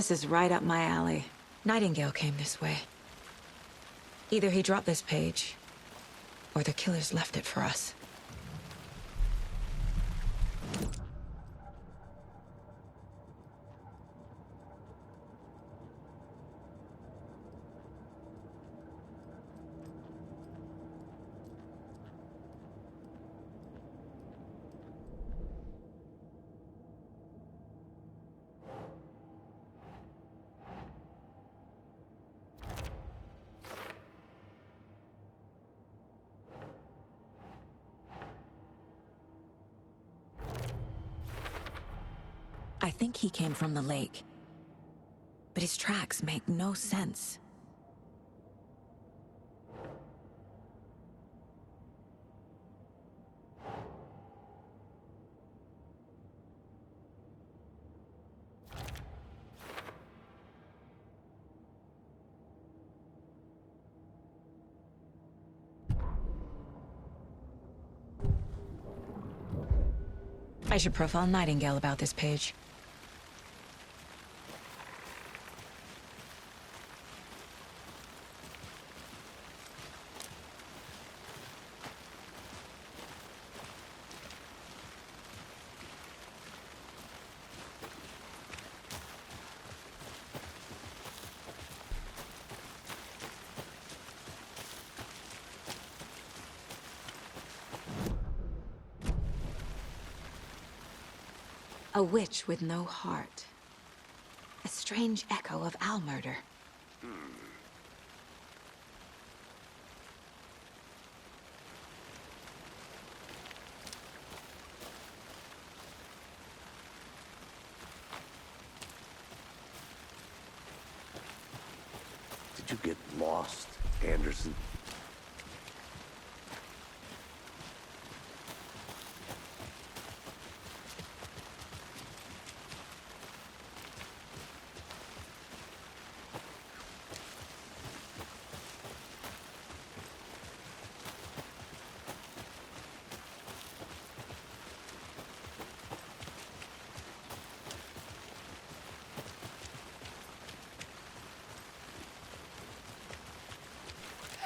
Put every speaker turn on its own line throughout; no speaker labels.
This is right up my alley. Nightingale came this way. Either he dropped this page, or the killers left it for us. I think he came from the lake, but his tracks make no sense. I should profile Nightingale about this page. A witch with no heart. A strange echo of owl murder.
Did you get lost, Anderson?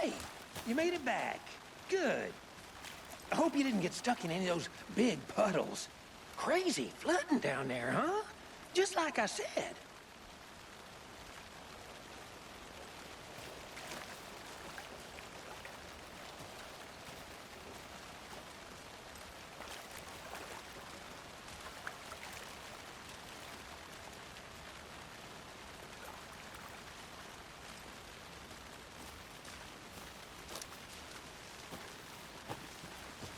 Hey, you made it back. Good. I hope you didn't get stuck in any of those big puddles. Crazy flooding down there, huh? Just like I said.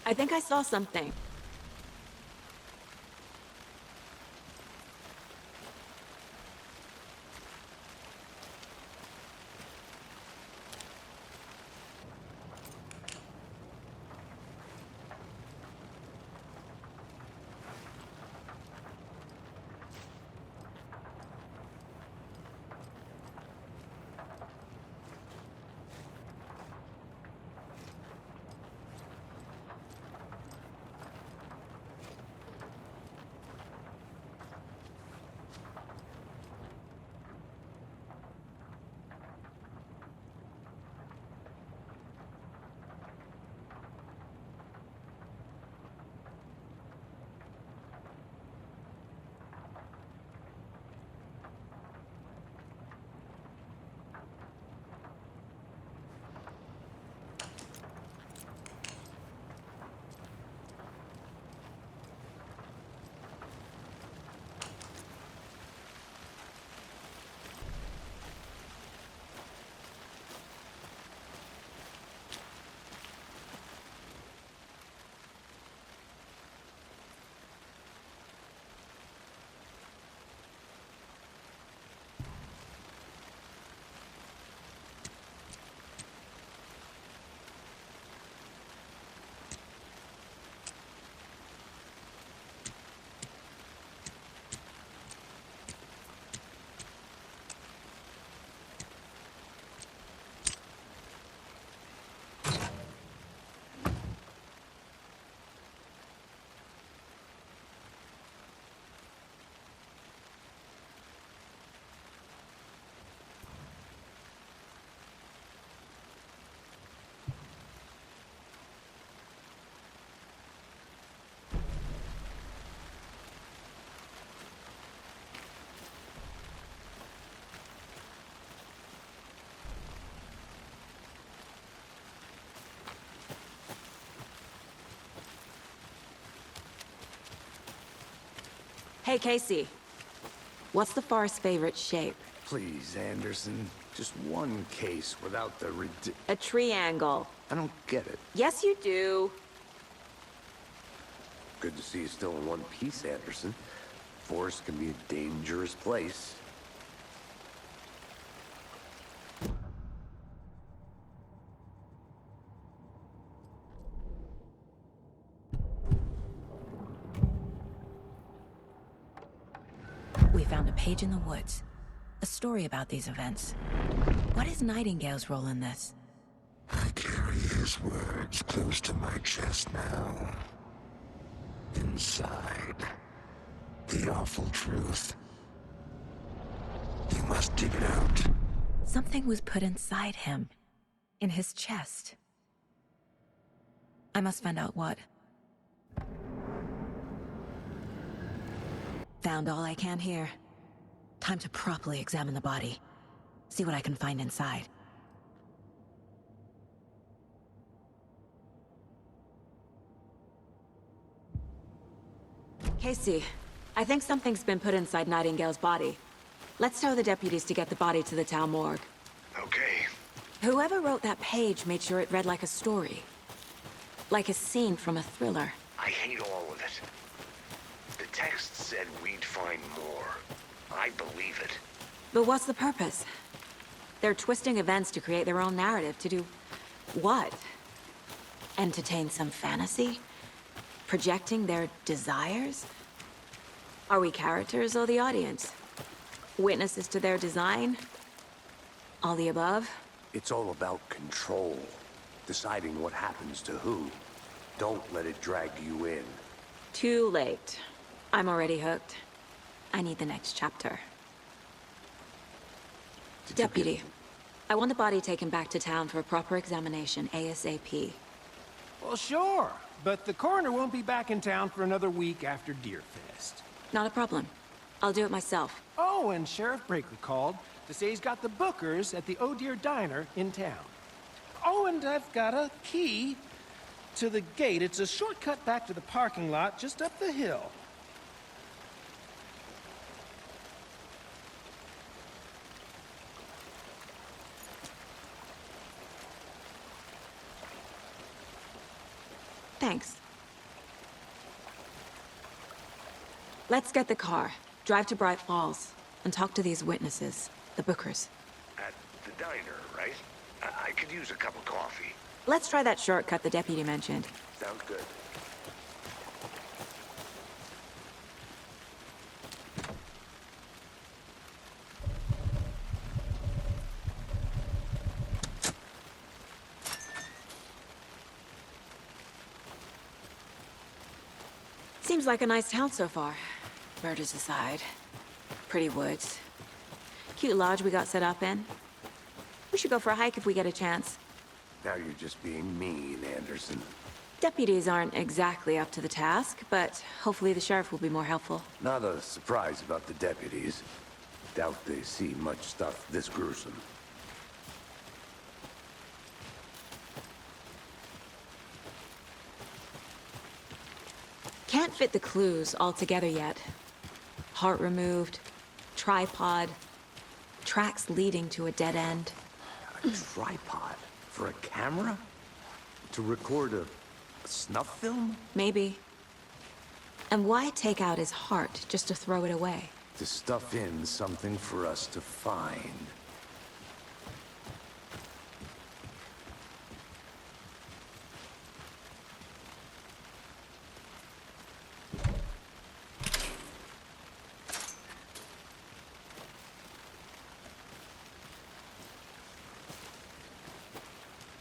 I think I saw something. Hey, Casey. What's the forest's favorite shape?
Please, Anderson. Just one case without the
A triangle.
I don't get it.
Yes, you do.
Good to see you still in one piece, Anderson. Forest can be a dangerous place.
We found a page in the woods. A story about these events. What is Nightingale's role in this?
I carry his words close to my chest now. Inside, the awful truth. You must dig it out.
Something was put inside him. In his chest. I must find out what. Found all I can here. Time to properly examine the body. See what I can find inside. Casey, I think something's been put inside Nightingale's body. Let's tell the deputies to get the body to the town morgue.
Okay.
Whoever wrote that page made sure it read like a story. Like a scene from a thriller.
I hate all of it. The text said we'd find more. I believe it.
But what's the purpose? They're twisting events to create their own narrative. To do what? Entertain some fantasy? Projecting their desires? Are we characters or the audience? Witnesses to their design? All the above?
It's all about control. Deciding what happens to who. Don't let it drag you in.
Too late. I'm already hooked. I need the next chapter. Deputy, I want the body taken back to town for a proper examination, ASAP.
Well, sure. But the coroner won't be back in town for another week after Deerfest.
Not a problem. I'll do it myself.
Oh, and Sheriff Brakely called to say he's got the Bookers at the Oh Dear Diner in town. Oh, and I've got a key to the gate. It's a shortcut back to the parking lot just up the hill.
Thanks. Let's get the car, drive to Bright Falls, and talk to these witnesses, the Bookers.
At the diner, right? I could use a cup of coffee.
Let's try that shortcut the deputy mentioned.
Sounds good.
Seems like a nice town so far. Murders aside. Pretty woods. Cute lodge we got set up in. We should go for a hike if we get a chance.
Now you're just being mean, Anderson.
Deputies aren't exactly up to the task, but hopefully the sheriff will be more helpful.
Not a surprise about the deputies. Doubt they see much stuff this gruesome.
Can't fit the clues all together yet. Heart removed, tripod, tracks leading to a dead end.
A tripod? For a camera? To record a snuff film?
Maybe. And why take out his heart just to throw it away?
To stuff in something for us to find.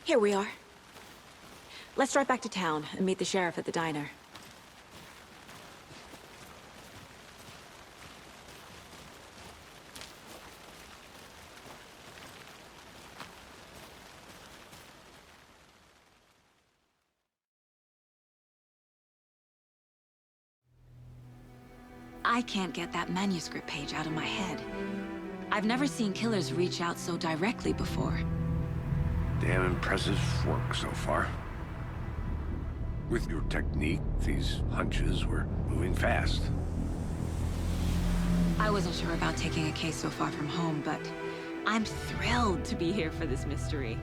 Here we are. Let's drive back to town and meet the sheriff at the diner. I can't get that manuscript page out of my head. I've never seen killers reach out so directly before.
Damn impressive work so far. With your technique, these hunches were moving fast.
I wasn't sure about taking a case so far from home, but I'm thrilled to be here for this mystery.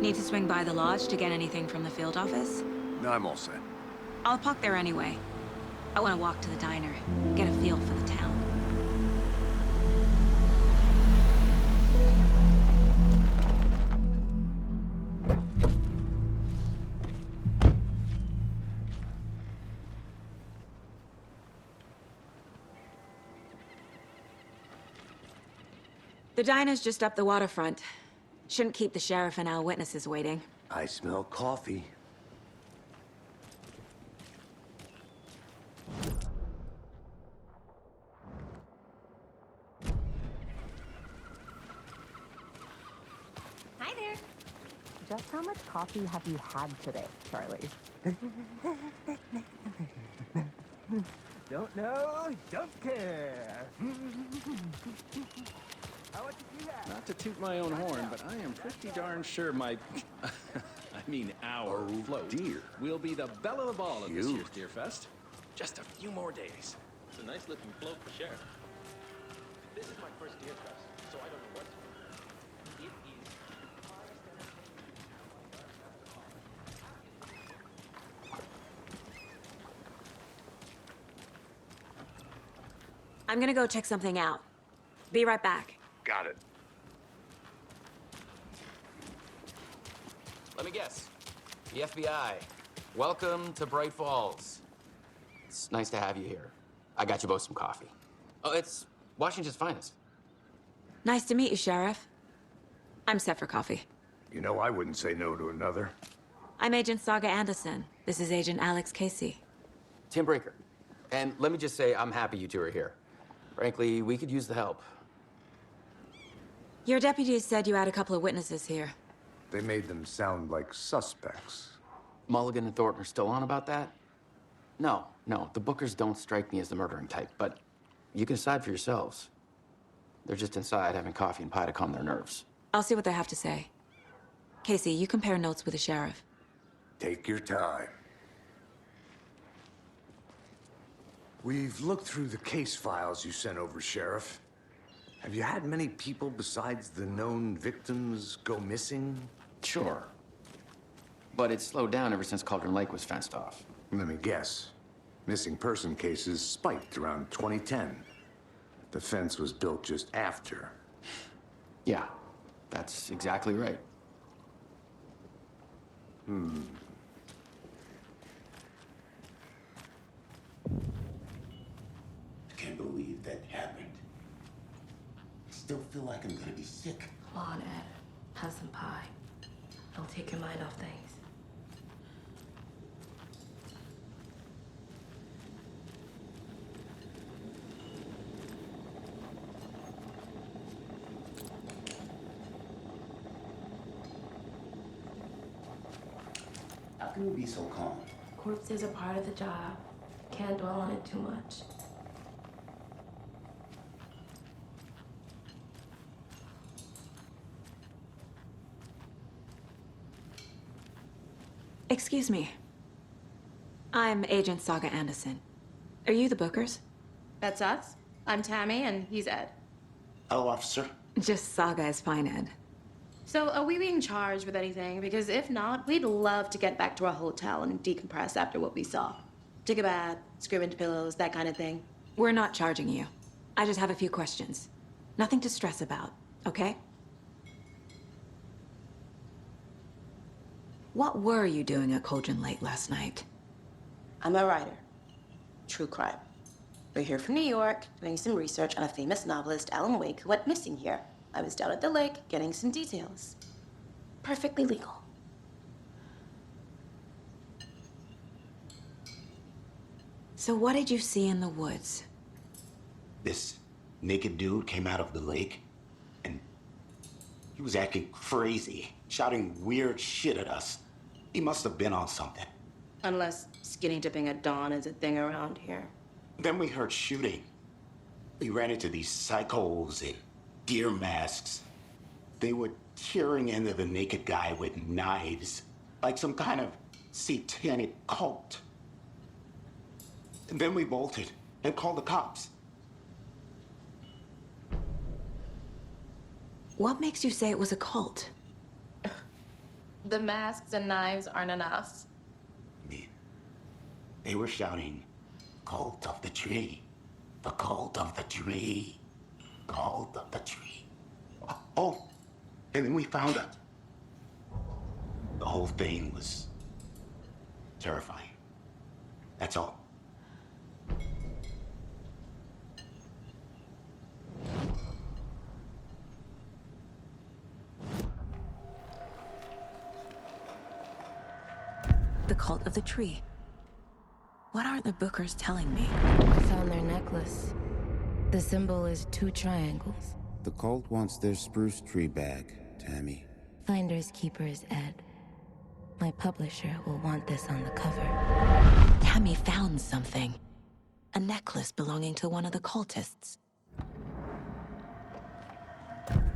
Need to swing by the lodge to get anything from the field office?
No, I'm all set.
I'll park there anyway. I want to walk to the diner, get a feel for the town. The diner's just up the waterfront. Shouldn't keep the sheriff and our witnesses waiting.
I smell coffee.
Hi there.
Just how much coffee have you had today, Charlie?
Don't know, don't care. How much did you have?
Not to toot my own horn, but I am pretty darn sure my... I mean our float
dear.
will be the belle of the ball at this
Cute.
year's Deer Fest. Just a few more days. It's a nice looking float for Sheriff. This is my first Deer Fest, so I don't know what to do. It is...
I'm gonna go check something out. Be right back.
Got it.
Let me guess. The FBI. Welcome to Bright Falls. It's nice to have you here. I got you both some coffee. Oh, it's Washington's finest.
Nice to meet you, Sheriff. I'm set for coffee.
You know, I wouldn't say no to another.
I'm Agent Saga Anderson. This is Agent Alex Casey.
Tim Breaker. And let me just say, I'm happy you two are here. Frankly, we could use the help.
Your deputies said you had a couple of witnesses here.
They made them sound like suspects.
Mulligan and Thornton are still on about that? No, the Bookers don't strike me as the murdering type, but you can decide for yourselves. They're just inside having coffee and pie to calm their nerves.
I'll see what they have to say. Casey, you compare notes with the sheriff.
Take your time. We've looked through the case files you sent over, Sheriff. Have you had many people besides the known victims go missing?
Sure. But it's slowed down ever since Cauldron Lake was fenced off.
Let me guess. Missing person cases spiked around 2010. The fence was built just after.
Yeah, that's exactly right.
I can't believe that happened. I still feel like I'm gonna be sick.
Come on, Ed. Have some pie. Don't take your mind off things.
How can you be so calm?
Corpses are part of the job. Can't dwell on it too much.
Excuse me. I'm Agent Saga Anderson. Are you the Bookers?
That's us. I'm Tammy, and he's Ed.
Hello, officer.
Just Saga is fine, Ed.
So, are we being charged with anything? Because if not, we'd love to get back to our hotel and decompress after what we saw. Take a bath, scream into pillows, that kind of thing.
We're not charging you. I just have a few questions. Nothing to stress about, okay? What were you doing at Cauldron Lake last night?
I'm a writer. True crime. We're here from New York, doing some research on a famous novelist, Alan Wake, who went missing here. I was down at the lake, getting some details. Perfectly legal.
So what did you see in the woods?
This naked dude came out of the lake, and he was acting crazy, shouting weird shit at us. He must have been on something.
Unless skinny dipping at dawn is a thing around here.
Then we heard shooting. We ran into these psychos in deer masks. They were tearing into the naked guy with knives, like some kind of satanic cult. And then we bolted and called the cops.
What makes you say it was a cult?
The masks and knives aren't enough.
They were shouting, "Cult of the tree, the cult of the tree, cult of the tree." Oh, and then we found it. The whole thing was terrifying. That's all.
The cult of the tree. What aren't the Bookers telling me?
I found their necklace. The symbol is 2 triangles.
The cult wants their spruce tree back, Tammy.
Finders keepers, Ed. My publisher will want this on the cover.
Tammy found something. A necklace belonging to one of the cultists.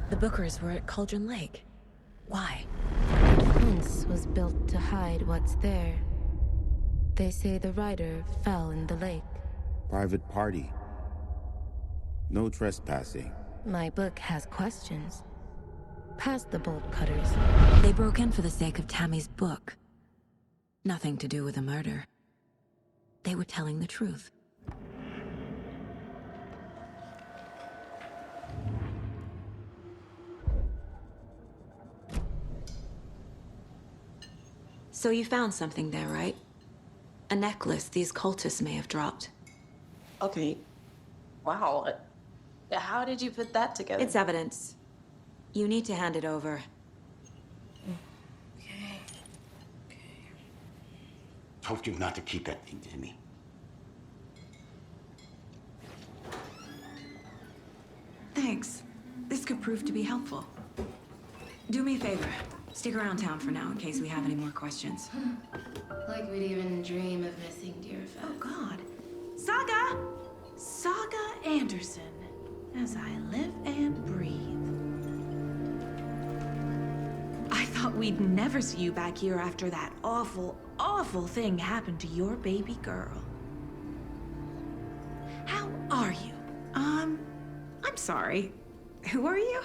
The Bookers were at Cauldron Lake. Why?
The fence was built to hide what's there. They say the rider fell in the lake.
Private party. No trespassing.
My book has questions. Past the bolt cutters.
They broke in for the sake of Tammy's book. Nothing to do with a murder. They were telling the truth. So you found something there, right? A necklace these cultists may have dropped.
Okay. Wow. How did you put that together?
It's evidence. You need to hand it over.
Okay.
Told you not to keep that thing to me.
Thanks. This could prove to be helpful. Do me a favor. Stick around town for now in case we have any more questions.
Like we'd even dream of missing Deerfest.
Oh, God. Saga! Saga Anderson. As I live and breathe. I thought we'd never see you back here after that awful, awful thing happened to your baby girl. How are you? I'm sorry. Who are you?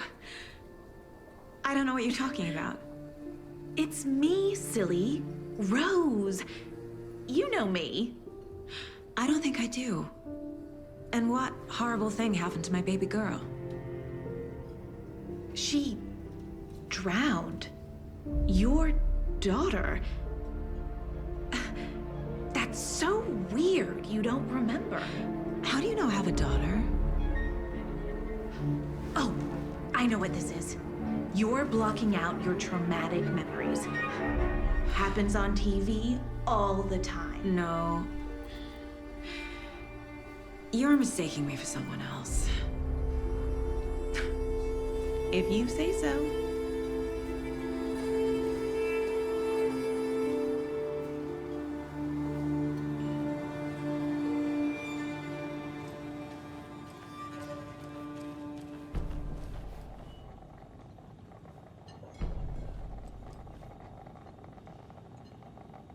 I don't know what you're talking about. It's me, silly. Rose. You know me.
I don't think I do. And what horrible thing happened to my baby girl?
She drowned. Your daughter. That's so weird you don't remember.
How do you know I have a daughter?
Oh, I know what this is. You're blocking out your traumatic memories. Happens on TV all the time.
No. You're mistaking me for someone else.
If you say so.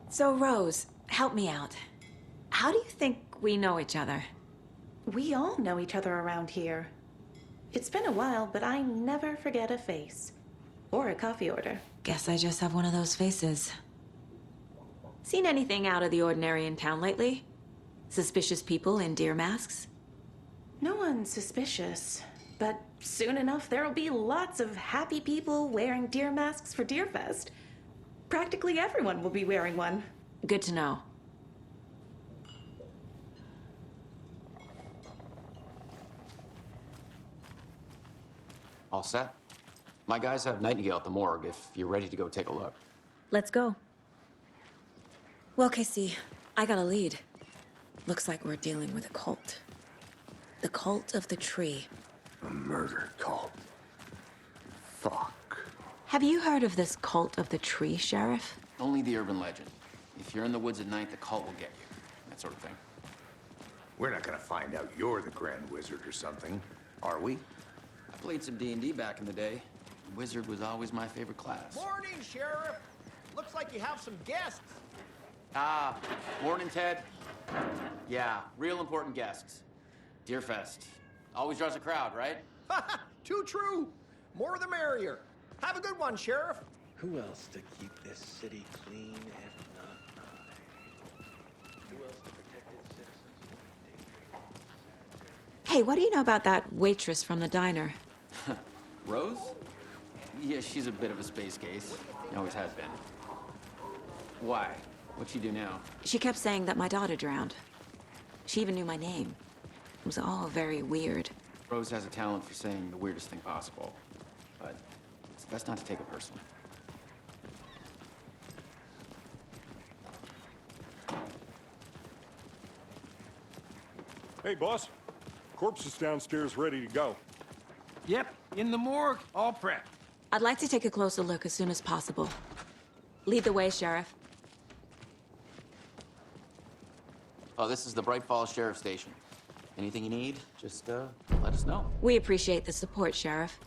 So, Rose, help me out. How do you think we know each other?
We all know each other around here. It's been a while, but I never forget a face. Or a coffee order.
Guess I just have one of those faces. Seen anything out of the ordinary in town lately? Suspicious people in deer masks?
No one's suspicious. But soon enough, there'll be lots of happy people wearing deer masks for Deerfest. Practically everyone will be wearing one.
Good to know.
All set? My guys have Nightingale at the morgue if you're ready to go take a look.
Let's go. Well, Casey, I got a lead. Looks like we're dealing with a cult. The cult of the tree.
A murder cult. Fuck.
Have you heard of this cult of the tree, Sheriff?
Only the urban legend. If you're in the woods at night, the cult will get you. That sort of thing.
We're not gonna find out you're the Grand Wizard or something, are we?
I played some D&D back in the day. Wizard was always my favorite class.
Morning, Sheriff. Looks like you have some guests.
Ah, morning, Ted. Yeah, real important guests. Deerfest. Always draws a crowd, right?
Too true. More the merrier. Have a good one, Sheriff.
Who else to keep this city clean if not I? Who else to protect its citizens?
Hey, what do you know about that waitress from the diner?
Rose? Yeah, she's a bit of a space case. Always has been. Why? What'd she do now?
She kept saying that my daughter drowned. She even knew my name. It was all very weird.
Rose has a talent for saying the weirdest thing possible. But it's best not to take it personally.
Hey, boss. Corpse is downstairs ready to go.
Yep, in the morgue, all prepped.
I'd like to take a closer look as soon as possible. Lead the way, Sheriff.
Oh, this is the Bright Falls Sheriff Station. Anything you need, just let us know.
We appreciate the support, Sheriff.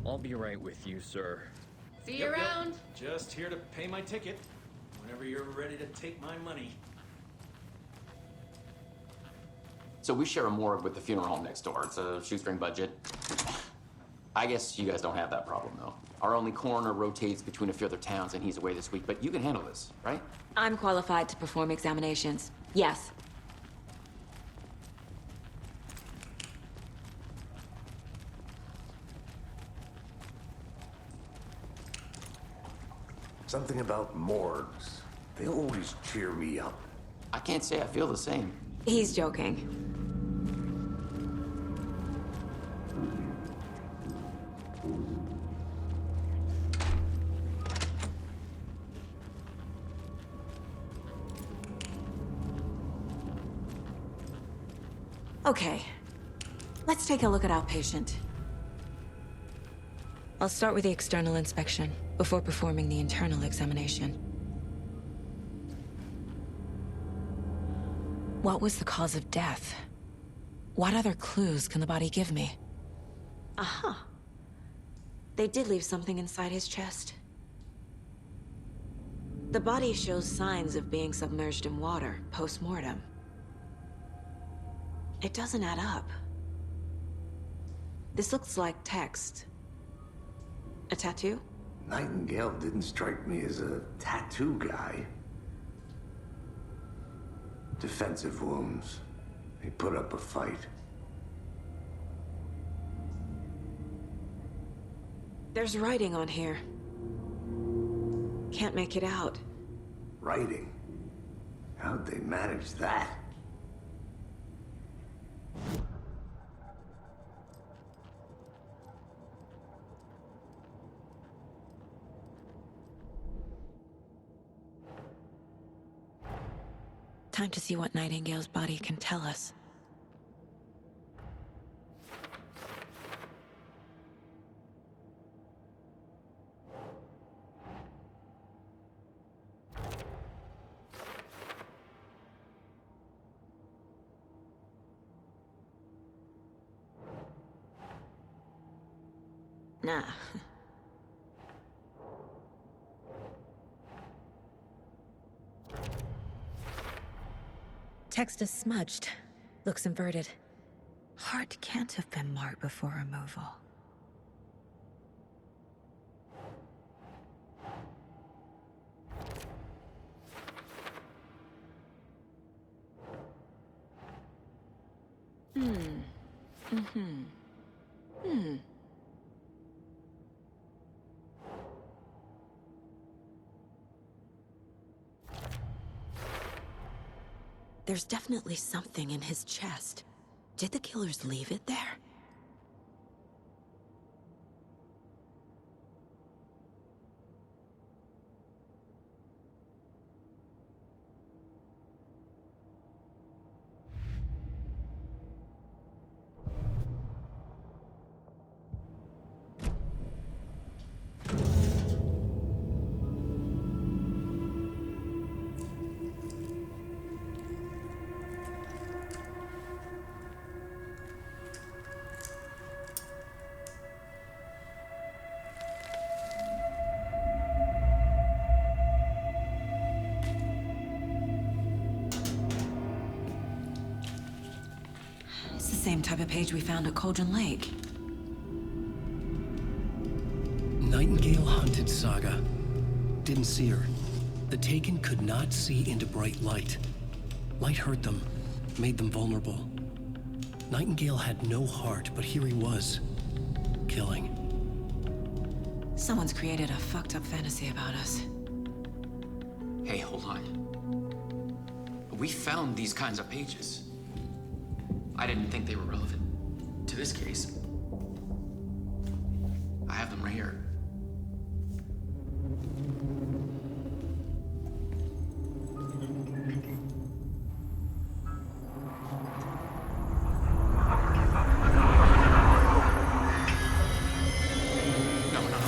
I'll be right with you, sir.
See you around.
Just here to pay my ticket whenever you're ready to take my money.
So we share a morgue with the funeral home next door. It's a shoestring budget. I guess you guys don't have that problem, though. Our only coroner rotates between a few other towns, and he's away this week, but you can handle this, right?
I'm qualified to perform examinations. Yes.
Something about morgues. They always cheer me up.
I can't say I feel the same.
He's joking. Okay, let's take a look at our patient. I'll start with the external inspection before performing the internal examination. What was the cause of death? What other clues can the body give me? Aha. They did leave something inside his chest. The body shows signs of being submerged in water post-mortem. It doesn't add up. This looks like text. A tattoo?
Nightingale didn't strike me as a tattoo guy. Defensive wounds. He put up a fight.
There's writing on here. Can't make it out.
Writing? How'd they manage that?
Time to see what Nightingale's body can tell us. Nah. Text is smudged. Looks inverted. Heart can't have been marked before removal. There's definitely something in his chest. Did the killers leave it there? It's the same type of page we found at Cauldron Lake.
Nightingale hunted Saga. Didn't see her. The Taken could not see into bright light. Light hurt them, made them vulnerable. Nightingale had no heart, but here he was, killing.
Someone's created a fucked up fantasy about us.
Hey, hold on. We found these kinds of pages. I didn't think they were relevant to this case. I have them right here.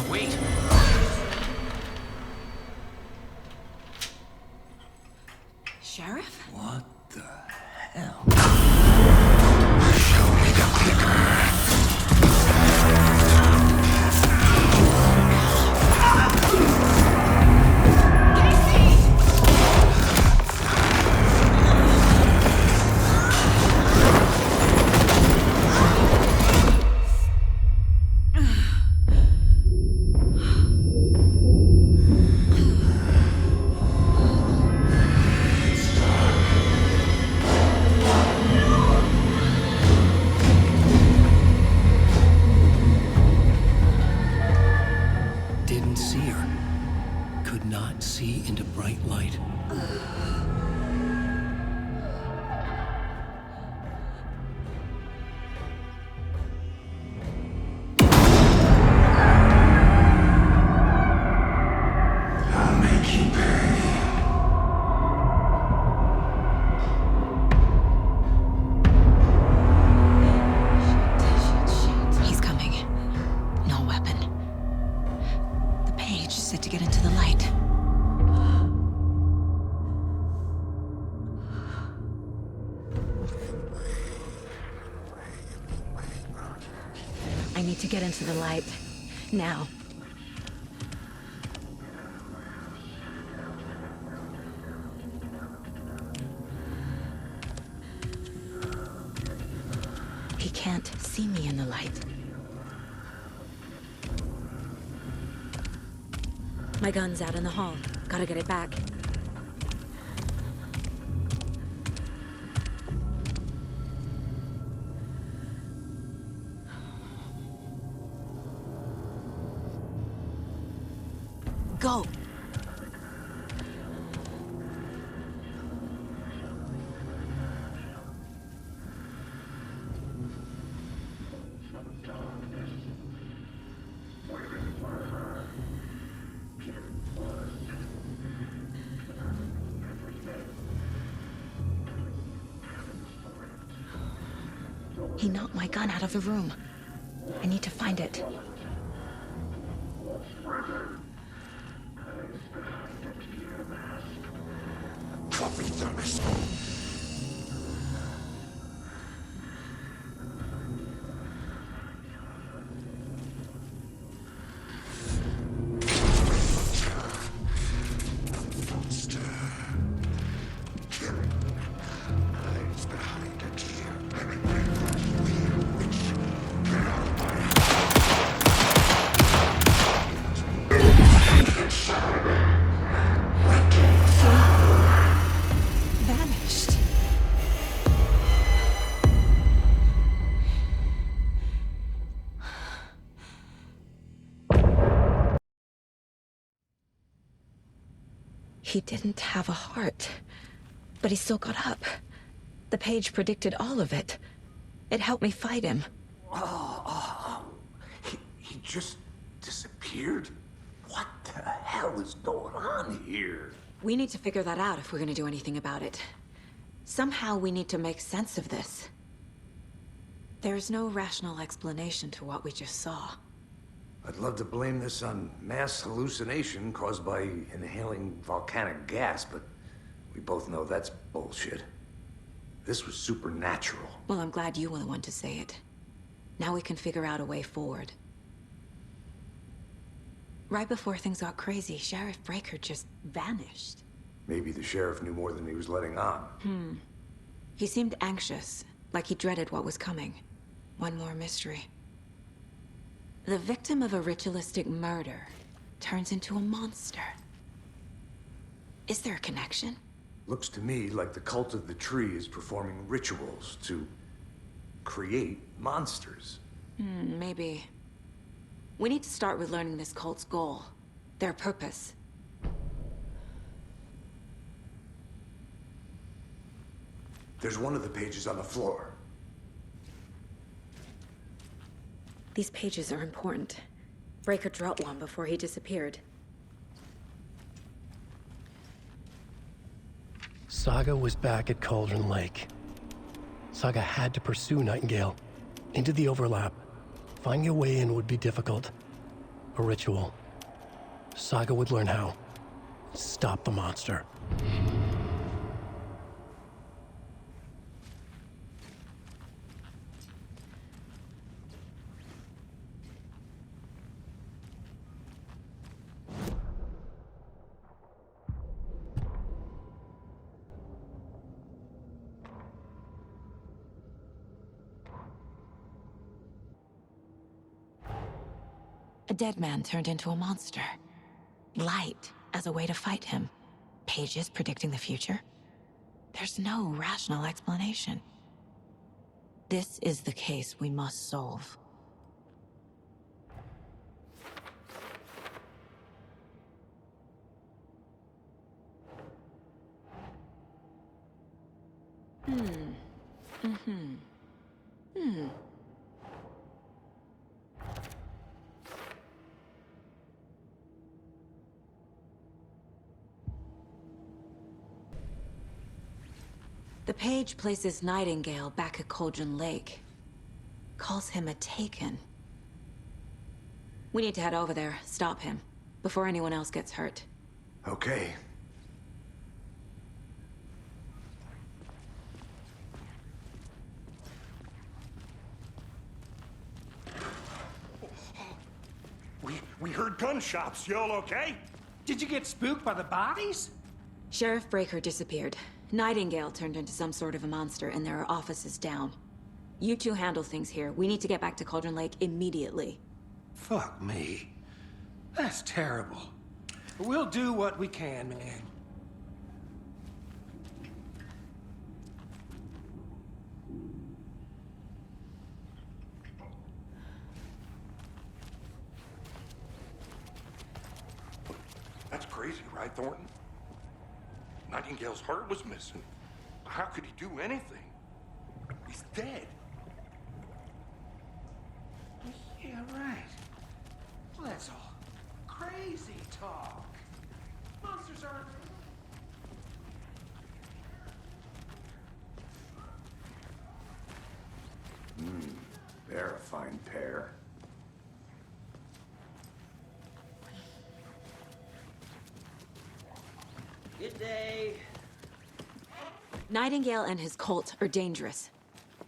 Wait.
Sheriff?
What the hell?
Show me the clicker.
Didn't see her. Could not see into bright light.
I'll make you pay.
He's coming. No weapon. The page set to get into the light. I need to get into the light. Now. He can't see me in the light. My gun's out in the hall. Gotta get it back. Go! He knocked my gun out of the room. I need to find it.
Copy the missile.
Vanished. He didn't have a heart, but he still got up. The page predicted all of it. It helped me fight him.
He just disappeared? What the hell is going on here?
We need to figure that out if we're gonna do anything about it. Somehow we need to make sense of this. There's no rational explanation to what we just saw.
I'd love to blame this on mass hallucination caused by inhaling volcanic gas, but we both know that's bullshit. This was supernatural.
Well, I'm glad you were the one to say it. Now we can figure out a way forward. Right before things got crazy, Sheriff Breaker just vanished.
Maybe the sheriff knew more than he was letting on.
He seemed anxious, Like he dreaded what was coming. One more mystery. The victim of a ritualistic murder turns into a monster. Is there a connection?
Looks to me like the cult of the tree is performing rituals to create monsters.
Maybe. We need to start with learning this cult's goal. Their purpose.
There's one of the pages on the floor.
These pages are important. Breaker dropped one before he disappeared.
Saga was back at Cauldron Lake. Saga had to pursue Nightingale into the overlap. Finding a way in would be difficult. A ritual. Saga would learn how. Stop the monster.
A dead man turned into a monster. Light as a way to fight him. Pages predicting the future. There's no rational explanation. This is the case we must solve. The page places Nightingale back at Cauldron Lake. Calls him a Taken. We need to head over there, stop him, before anyone else gets hurt.
Okay.
We heard gunshots. Y'all okay?
Did you get spooked by the bodies?
Sheriff Breaker disappeared. Nightingale turned into some sort of a monster, and there are offices down. You two handle things here. We need to get back to Cauldron Lake immediately.
Fuck me. That's terrible. We'll do what we can, man.
That's crazy, right, Thornton? Nightingale's heart was missing. How could he do anything? He's dead.
Yeah, right. Well, that's all crazy talk. Monsters aren't...
They're a fine pair.
Good day.
Nightingale and his cult are dangerous.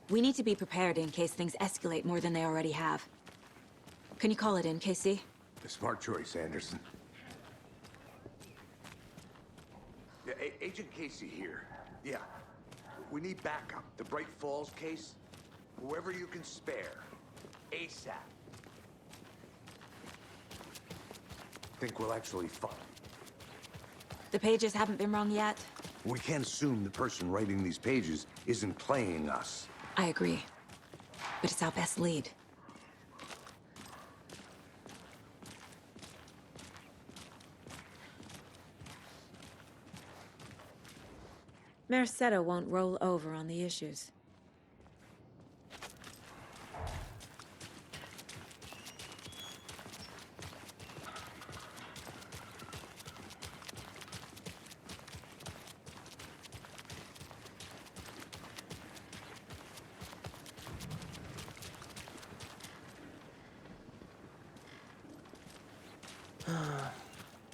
We need to be prepared in case things escalate more than they already have. Can you call it in, KC?
A smart choice, Anderson. Yeah, Agent Casey here. Yeah. We need backup. The Bright Falls case. Whoever you can spare. ASAP. Think we'll actually find.
The pages haven't been wrong yet?
We can't assume the person writing these pages isn't playing us.
I agree. But it's our best lead. Merced won't roll over on the issues.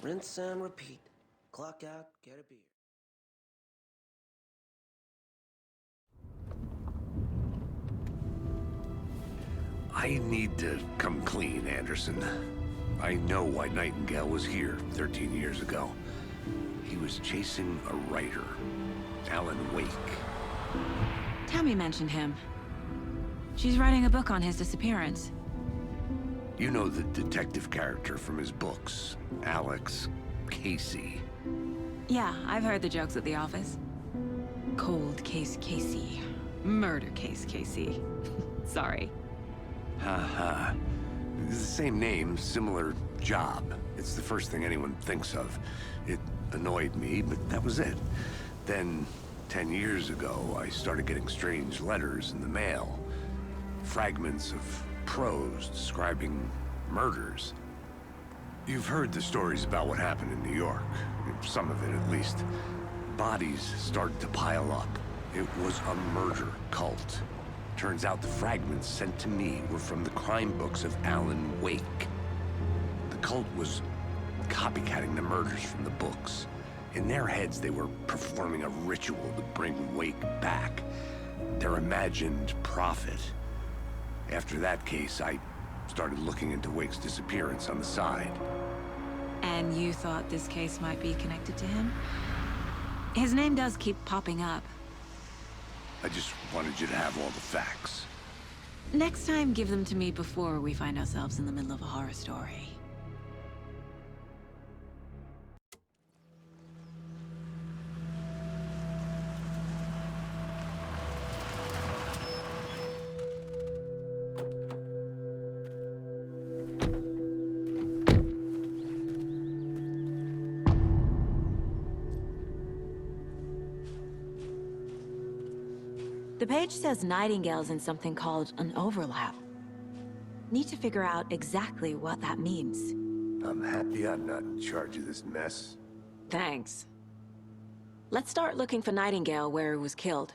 Rinse and repeat. Clock out, get a beer.
I need to come clean, Anderson. I know why Nightingale was here 13 years ago. He was chasing a writer, Alan Wake.
Tammy mentioned him. She's writing a book on his disappearance.
You know the detective character from his books, Alex Casey.
Yeah, I've heard the jokes at the office. Cold case Casey. Murder case Casey. Sorry.
Ha. It's the same name, similar job. It's the first thing anyone thinks of. It annoyed me, but that was it. Then, 10 years ago, I started getting strange letters in the mail. Fragments of prose describing murders. You've heard the stories about what happened in New York. Some of it, at least. Bodies started to pile up. It was a murder cult. Turns out the fragments sent to me were from the crime books of Alan Wake. The cult was copycatting the murders from the books. In their heads, they were performing a ritual to bring Wake back. Their imagined prophet. After that case, I started looking into Wake's disappearance on the side.
And you thought this case might be connected to him? His name does keep popping up.
I just wanted you to have all the facts.
Next time, give them to me before we find ourselves in the middle of a horror story. The page says Nightingale's in something called an overlap. Need to figure out exactly what that means.
I'm happy I'm not in charge of this mess.
Thanks. Let's start looking for Nightingale where he was killed.